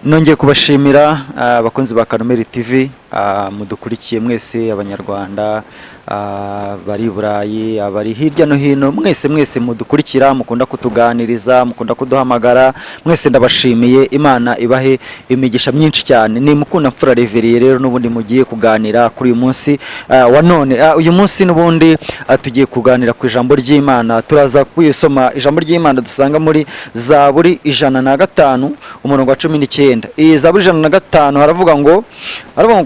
nongeye kubashimira abakunzi ba Karumeri TV mudukurikiye mwese abanyarwanda bari Burayi abari hirya no hino mwese mudukurikira mukunda kutuganiriza mukunda kuduhamagara mwese ndabashimiye Imana ibahe imigisha myinshi cyane ni mukunda mfura reveriye rero nubundi mugiye kuganira kuri uyu munsi wa none uyu munsi nubundi tugiye kuganira ku ijambo ry'Imana turaza kuyisoma ijambo ry'Imana dusanga muri Zaburi 105 umurongo wa 19 iyi Zaburi 105 haravuga ngo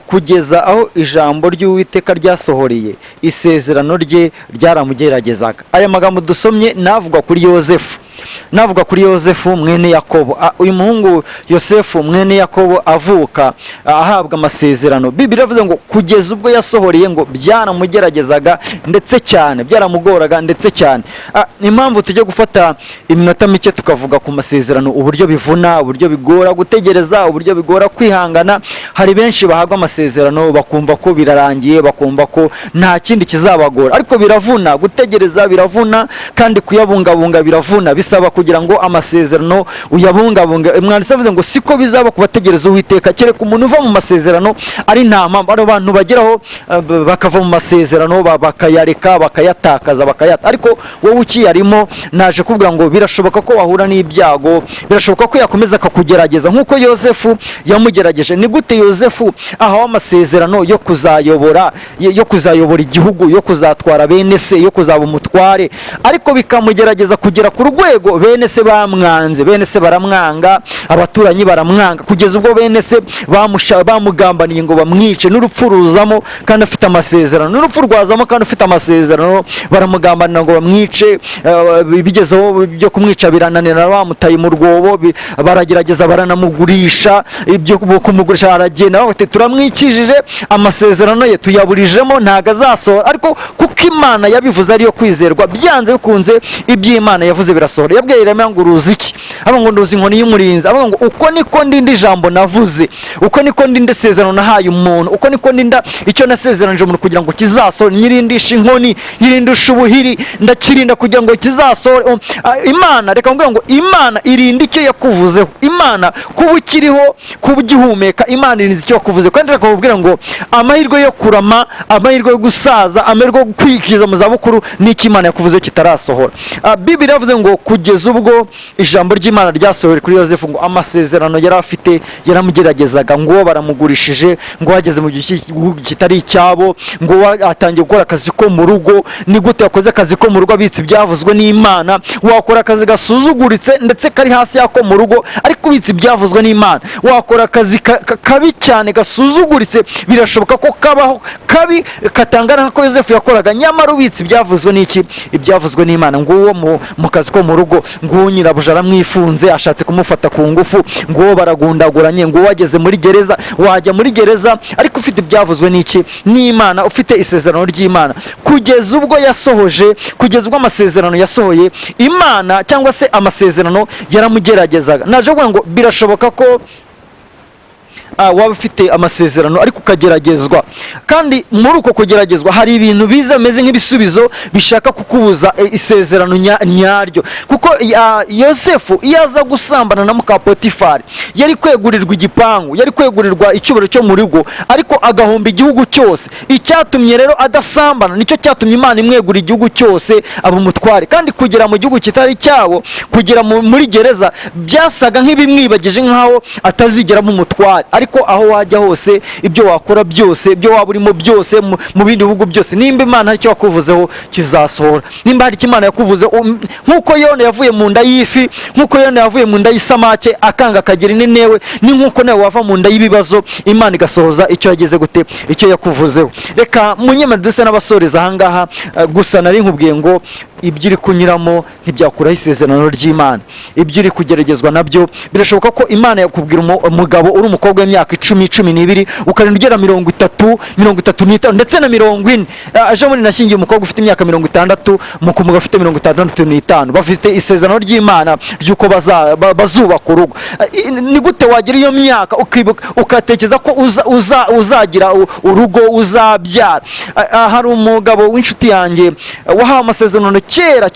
kugeza aho ijambo ry'Uwiteka ryasohoreye isezerano rye ryaramugeragezaga. Aya magambo dusomye navuga kuri Yosefu mwene Yakobo. Uyu muhungu Yosefu mwene Yakobo avuka ahabwa amasezerano. Biblia iravuze ngo kugeza ubwo yasohoreye ngo byaramugeragezaga ndetse cyane byaramugoraga ndetse cyane. Impamvu tujye gufata iminota mike tukavuga ku masezerano uburyo bivuna uburyo bigora gutegereza uburyo bigora kwihangana. Hari benshi bahabwa amasezerano bakumva ko birarangiye bakumva ko nta kindi kizabagora, ariko biravuna gutegereza, biravuna kandi kuyabungabunga biravuna. Bisaba kugira ngo amasezerano uyabungabunga. Umwanditsi avuze ngo siko bizaba kubategereza Uwiteka, kereka umuntu uva mu masezerano ari ntama. Abantu bageraho bakava mu masezerano bakayareka bakayatakaza bakayata, ariko wowe ukiyarimo naje kuvuga ngo birashoboka ko wahura n'ibyago, birashoboka ko yakomeza akakugerageza nkuko Yosefu yamugerageje. Ni gute Yosefu ahawe amasezerano yo kuzayobora igihugu, yo kuzatwara bene se, yo kuzaba umutware, ariko bikamugerageza kugera ku rwego bene se bamwanze, bene se baramwanga, abaturanyi baramwanga, kugeza ubwo bene se bamugambaniye ngo bamwice, n'urupfu ruzamo kandi afite amasezerano, n'urupfu rwazamo kandi afite amasezerano, baramugambanira ngo bamwice. Bigezeho byo kumwica birananira, bamutaye mu rwobo, baragerageza baranamugurisha. Ibyo kumugurisha aragenda bati turamwikijije, amasezerano ye tuyaburijemo ntago azasohora, ariko kuko Imana yabivuze ariyo kwizerwa, byanze bikunze iby'Imana yavuze birasohora. Yabwiye Yeremiya ngo uruzi iki? Aba ngo nduzi inkoni y'umurinzi. Aba ngo uko niko ndinda ijambo navuze, uko niko ndinda isezerano nahaye umuntu, uko niko ndinda icyo nasezeranije umuntu kugira ngo kizasohore. Nyirindisha inkoni, nyirindisha ubuhiri, ndakirinda kugira ngo kizasohore. Imana, reka mbwira ngo Imana irinda icyo yakuvuzeho. Imana kuba ukiriho, kuba ugihumeka, Imana irinda icyo yakuvuze. Kandi reka mbwira ngo amahirwe yo kurama, amahirwe yo gusaza, amahirwe yo kwikiza mu zabukuru ni iki Imana yakuvuze kitarasohora. Biblia yavuze ngo kugeza ubwo ijambo ry'Imana ryasohoye kuri Yosefu ngo amasezerano yari afite yaramugeragezaga, ngo baramugurishije, ngo wageze mu gihugu kitari icyabo, ngo atangiye gukora akazi ko mu rugo. Ni gute yakoze akazi ko mu rugo abitse ibyavuzwe n'Imana? Wakora akazi gasuzuguritse ndetse kari hasi yako mu rugo, ariko ubitse ibyavuzwe n'Imana. Wakora akazi kabi cyane gasuzuguritse, birashoboka ko kabaho kabi katangana nko Yosefu yakoraga, nyamara ubitse ibyavuzwe n'iki? Ibyavuzwe n'Imana. Ngo uwo mu kazi ko mu rugo, ngo nyirabuja aramwifunze ashatse kumufata ku ngufu, ngo baragundaguranye, ngo wageze muri gereza. Wajya muri gereza ariko ufite ibyavuzwe n'iki? N'Imana, ufite isezerano ry'Imana. Kugeza ubwo yasohoje, kugeza ubwo amasezerano yasohoye, Imana cyangwa se amasezerano yaramugeragezaga. Naje kuvuga ngo birashoboka ko waba ufite amasezerano ariko ukageragezwa, kandi muri uko kugeragezwa hari ibintu biza meze nk'ibisubizo bishaka kukubuza isezerano nyaryo. Kuko Yosefu iyo aza gusambana na muka Potifari yari kwegurirwa igipangu, yari kwegurirwa icyubaro cyo mu rugo, ariko agahomba igihugu cyose. Icyatumye rero adasambana nicyo cyatumye Imana imwegura igihugu cyose aba umutware. Kandi kugera mu gihugu kitari cyabo, kugera muri gereza, byasaga nk'ibimwibagije nkaho atazigeramo umutware. Ariko aho wajya hose, ibyo wakora byose, ibyo waba urimo byose, mu bindi bihugu byose, nimba Imana hari icyo yakuvuzeho kizasohora. Nimba hari icyo Imana yakuvuze, nkuko Yona yavuye mu nda y'ifi, nkuko Yona yavuye mu nda y'isamake akanga akagira inenewe, ni nkuko nawe wava mu nda y'ibibazo, Imana igasohoza icyo yageze gute, icyo yakuvuzeho. Reka munyemere duse n'abasoreza ahangaha, gusa nari nkubwiye ngo ibyo uri kunyuramo ntibyakuraho isezerano ry'Imana. Ibyo uri kugeragezwa nabyo birashoboka ko Imana yakubwira umugabo uri umukobwa w'imyaka 10-12 ukarinda ugera 30-35 ndetse na 40. Aje muri nashingiye umukobwa ufite imyaka 60, umukobwa ufite 65, bafite isezerano ry'Imana ryuko bazubaka urugo. Ni gute wagira iyo myaka ukatekereza ko uzagira urugo, uzabyara? Hari umugabo w'inshuti yanjye wahawe amasezerano kera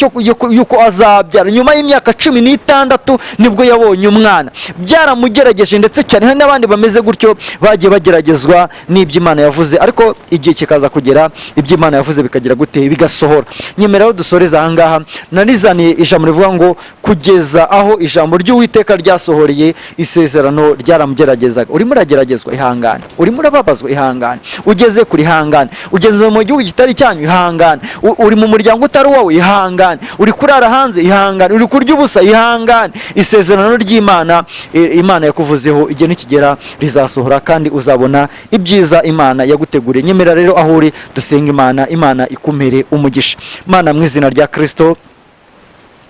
yuko azabyara. Nyuma y'imyaka 16 nibwo yabonye umwana. Byaramugerageje ndetse cyane, hari n'abandi bameze gutyo bagiye bageragezwa n'iby'Imana yavuze, ariko igihe kikaza kugera iby'Imana yavuze bikagira gute, bigasohora. Nyemeraho dusoreza aha ngaha, narizaniye ijambo rivuga ngo kugeza aho ijambo ry'Uwiteka ryasohoreye, isezerano ryaramugeragezaga. Urimo urageragezwa, ihangane. Urimo urababazwa, ihangane. Ugeze kuri hangane. Ugeze mu gihugu kitari cyanyu, ihangane. Uri mu muryango utari wawe, ihangane. Uri kurara hanze, ihangane. Uri kurya ubusa, ihangane. Isezerano ry'Imana, Imana yakuvuzeho, igihe nikigera rizasohora kandi uzabona ibyiza Imana yaguteguriye. Nyemera rero aho uri dusenga Imana, Imana ikumere umugisha. Mana, mu izina rya Kristo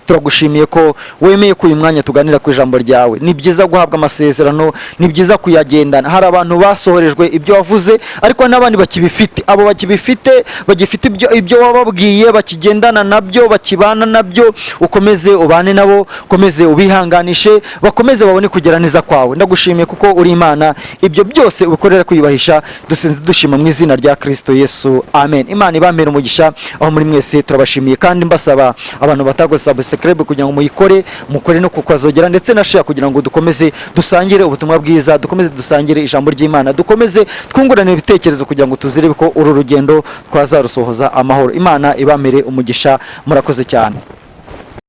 turagushimiye ko wemeye ko uyu mwanya tuganira ku ijambo ryawe. Ni byiza guhabwa amasezerano, ni byiza kuyagendana. Hari abantu basohorejwe ibyo wavuze, ariko n'abandi bakibifite. Abo bakibifite, bagifite ibyo wababwiye, bakigendana nabyo, bakibana nabyo. Ukomeze ubane nabo, ukomeze ubihanganishe, bakomeze babone kugera neza kwawe. Ndagushimiye kuko uri Imana, ibyo byose ubikorera kwiyubahisha. Dusenze dushima mu izina rya Kristo Yesu, amen. Imana ibamere umugisha aho muri mwese, turabashimiye kandi mbasaba abantu batakoze subscribe kugira ngo mukore no kukwazogera ndetse na share kugira ngo dukomeze dusangire ubutumwa bwiza, dukomeze dusangire ijambo ry'Imana, dukomeze twungurane ibitekerezo kugira ngo tuzirebe ko uru rugendo twazarusohoza amahoro. Imana ibamere umugisha, murakoze cyane.